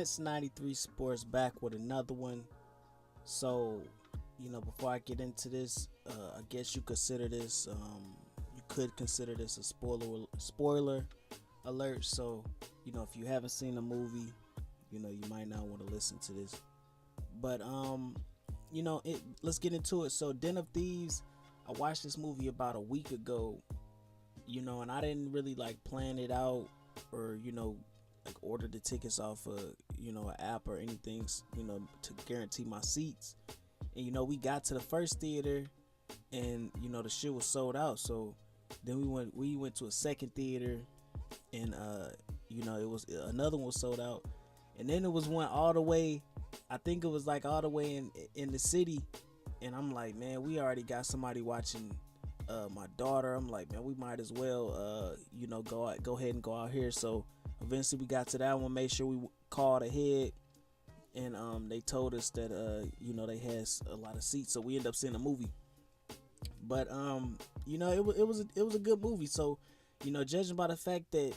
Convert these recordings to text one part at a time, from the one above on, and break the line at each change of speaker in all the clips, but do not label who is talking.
Sense 93 Sports back with another one. So, before I get into this, I guess you could consider this a spoiler alert. So, if you haven't seen the movie, you might not want to listen to this. But, let's get into it. So, Den of Thieves, I watched this movie about a week ago, and I didn't really like plan it out or, like order the tickets off an app or anything, to guarantee my seats. And we got to the first theater and the shit was sold out. So then we went to a second theater and it was another one was sold out. And then it was one all the way, I think it was like all the way in the city. And I'm like, man, we already got somebody watching my daughter. I'm like, man, we might as well go ahead and go out here. So eventually we got to that one, made sure we called ahead, and they told us that they had a lot of seats, so we ended up seeing a movie. But it was a good movie. So judging by the fact that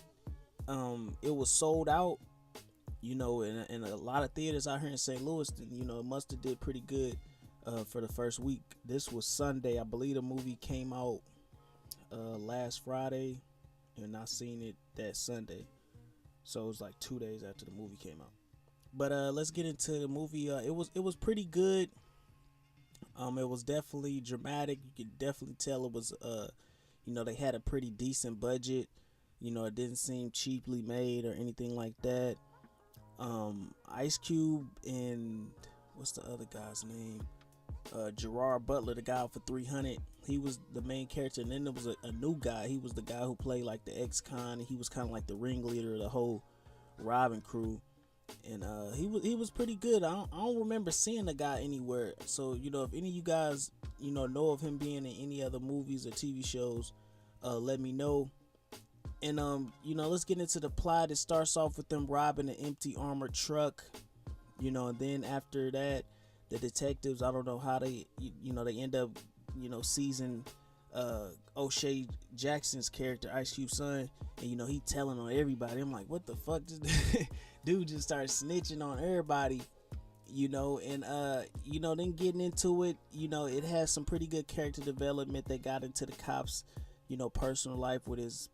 it was sold out, in a lot of theaters out here in St. Louis, then it must have did pretty good for the first week. This was Sunday, I believe the movie came out last Friday, and I seen it that Sunday. So it was like 2 days after the movie came out. But let's get into the movie. It was pretty good. It was definitely dramatic. You could definitely tell it was they had a pretty decent budget. It didn't seem cheaply made or anything like that. Ice Cube and what's the other guy's name? Gerard Butler, the guy for 300. He was the main character, and then there was a new guy. He was the guy who played like the ex-con. He was kind of like the ringleader of the whole robbing crew, and he was pretty good. I don't remember seeing the guy anywhere. So if any of you guys know of him being in any other movies or TV shows, let me know. And let's get into the plot. It starts off with them robbing an empty armored truck, and then after that, the detectives, I don't know how they end up seizing O'Shea Jackson's character, Ice Cube's son, and he telling on everybody. I'm like, what the fuck? This dude just started snitching on everybody, and then getting into it, it has some pretty good character development. They got into the cops personal life with his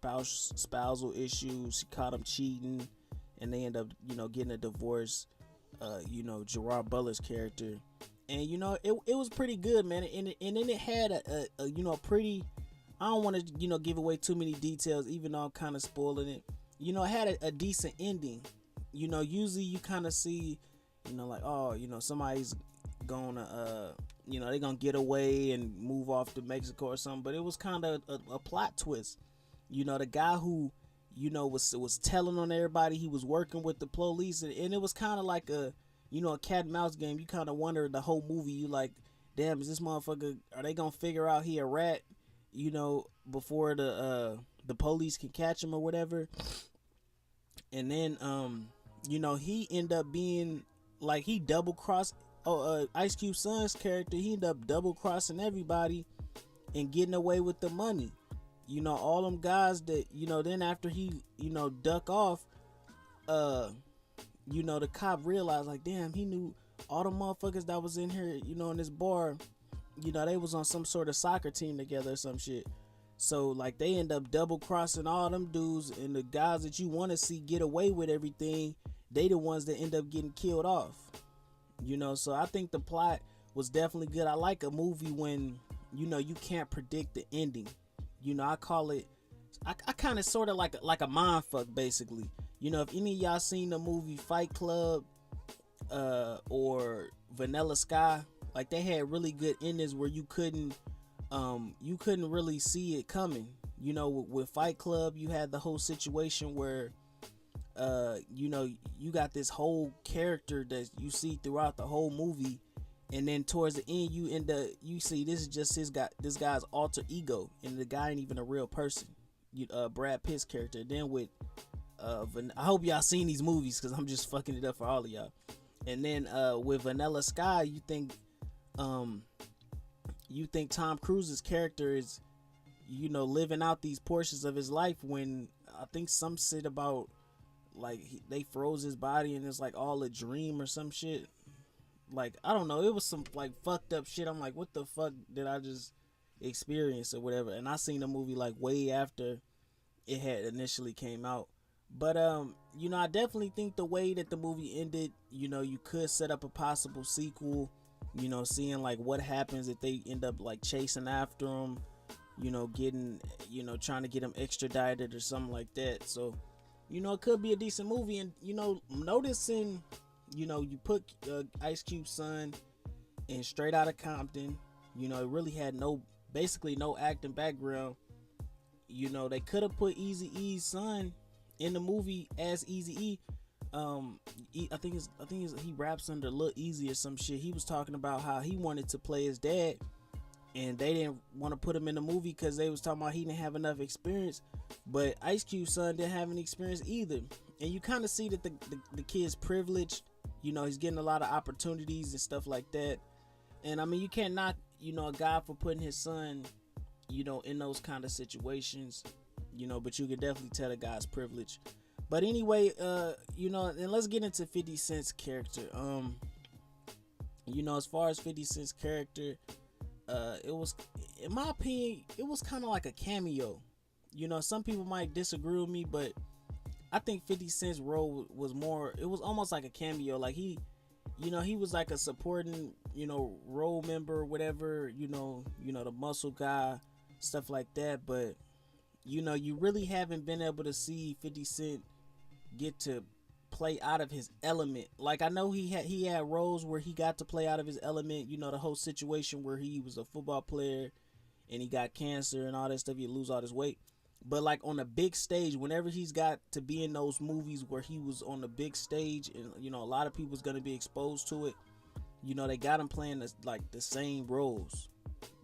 spousal issues. She caught him cheating, and they end up getting a divorce. Gerard Butler's character, and it was pretty good, man. And then it had a pretty, I don't want to give away too many details, even though I'm kind of spoiling it. It had a decent ending. Usually you kind of see like, oh, somebody's gonna they're gonna get away and move off to Mexico or something, but it was kind of a plot twist. The guy who was telling on everybody, he was working with the police, and it was kind of like a cat and mouse game. You kind of wonder the whole movie, you like, damn, is this motherfucker, are they gonna figure out he a rat before the police can catch him or whatever? And then he end up being like, he double crossed Ice Cube's son's character. He ended up double crossing everybody and getting away with the money. All them guys that then after he duck off, the cop realized, like, damn, he knew all the motherfuckers that was in here in this bar, they was on some sort of soccer team together or some shit. So like they end up double crossing all them dudes, and the guys that you want to see get away with everything, they the ones that end up getting killed off. So I think the plot was definitely good. I like a movie when you can't predict the ending. I call it, I kind of sort of like a mind fuck, basically. If any of y'all seen the movie Fight Club or Vanilla Sky, like they had really good endings where you couldn't really see it coming. With Fight Club, you had the whole situation where you got this whole character that you see throughout the whole movie, and then towards the end you see this is just this guy's alter ego, and the guy ain't even a real person. Brad Pitt's character. Then with I hope y'all seen these movies, because I'm just fucking it up for all of y'all. And then with Vanilla Sky, you think Tom Cruise's character is living out these portions of his life, when I think some shit about like they froze his body and it's like all a dream or some shit. Like I don't know, it was some like fucked up shit. I'm like, what the fuck did I just experience or whatever? And I seen the movie like way after it had initially came out. But you know, I definitely think the way that the movie ended, you know, you could set up a possible sequel. You know, seeing like what happens if they end up like chasing after him. You know, getting, you know, trying to get him extradited or something like that. So, you know, it could be a decent movie. And you know, noticing, you know, you put Ice Cube's son in Straight Outta Compton. You know, it really had basically no acting background. You know, they could have put Eazy-E's son in the movie as Eazy-E. I think he raps under Lil Easy or some shit. He was talking about how he wanted to play his dad, and they didn't want to put him in the movie because they was talking about he didn't have enough experience. But Ice Cube's son didn't have any experience either, and you kind of see that the kid's privileged. You know, he's getting a lot of opportunities and stuff like that. And I mean, you can't knock, you know, a guy for putting his son, you know, in those kind of situations, you know, but you can definitely tell the guy's privilege. But anyway, you know, and let's get into 50 Cent's character. You know, as far as 50 Cent's character, it was, in my opinion, it was kind of like a cameo. You know, some people might disagree with me, but I think 50 Cent's role was more, it was almost like a cameo. Like he, you know, he was like a supporting, you know, role member or whatever, you know, the muscle guy, stuff like that. But, you know, you really haven't been able to see 50 Cent get to play out of his element. Like, I know he had roles where he got to play out of his element, you know, the whole situation where he was a football player and he got cancer and all that stuff, he lose all his weight. But like on a big stage, whenever he's got to be in those movies where he was on the big stage, and you know, a lot of people's gonna be exposed to it, you know, they got him playing like the same roles,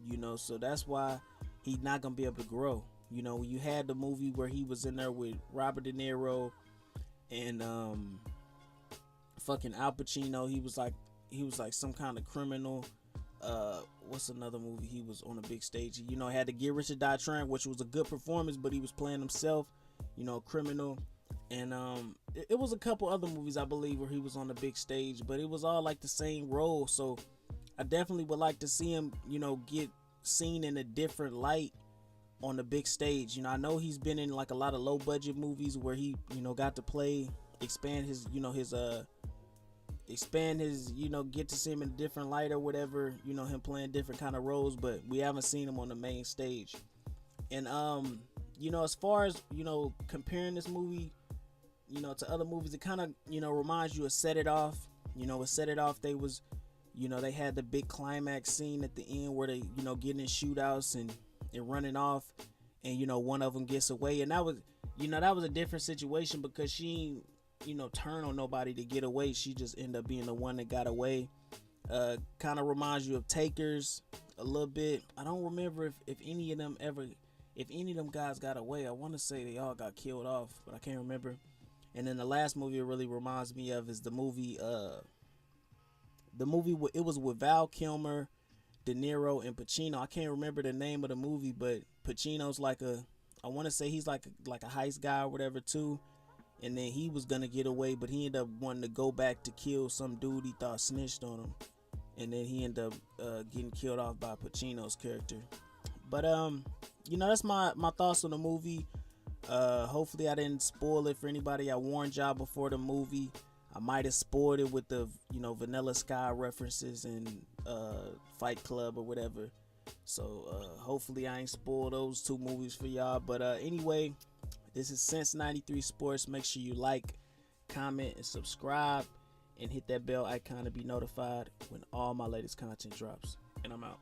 you know, so that's why he's not gonna be able to grow. You know, you had the movie where he was in there with Robert De Niro and fucking Al Pacino. He was like some kind of criminal. What's another movie he was on a big stage? You know, had to Get Rich or Die Trying, which was a good performance, but he was playing himself, you know, criminal. And it was a couple other movies, I believe, where he was on the big stage, but it was all like the same role. So I definitely would like to see him, you know, get seen in a different light on the big stage. You know, I know he's been in like a lot of low budget movies where he, you know, got to play, expand his, you know, you know, get to see him in a different light or whatever, you know, him playing different kind of roles, but we haven't seen him on the main stage. And you know, as far as, you know, comparing this movie, you know, to other movies, it kind of, you know, reminds you of Set It Off. You know, with Set It Off, they was, you know, they had the big climax scene at the end where they, you know, getting in shootouts and running off, and you know, one of them gets away, and that was, you know, that was a different situation because she, you know, turn on nobody to get away. She just ended up being the one that got away. Kind of reminds you of Takers a little bit. I don't remember if any of them guys got away. I want to say they all got killed off, but I can't remember. And then the last movie it really reminds me of is the movie it was with Val Kilmer, De Niro, and Pacino. I can't remember the name of the movie, but Pacino's like I want to say he's like a heist guy or whatever too. And then he was gonna get away, but he ended up wanting to go back to kill some dude he thought snitched on him, and then he ended up getting killed off by Pacino's character. But you know, that's my thoughts on the movie. Hopefully I didn't spoil it for anybody. I warned y'all before the movie. I might have spoiled it with the, you know, Vanilla Sky references and Fight Club or whatever. So hopefully I ain't spoiled those two movies for y'all. But anyway, this is Sense 93 Sports. Make sure you like, comment, and subscribe, and hit that bell icon to be notified when all my latest content drops. And I'm out.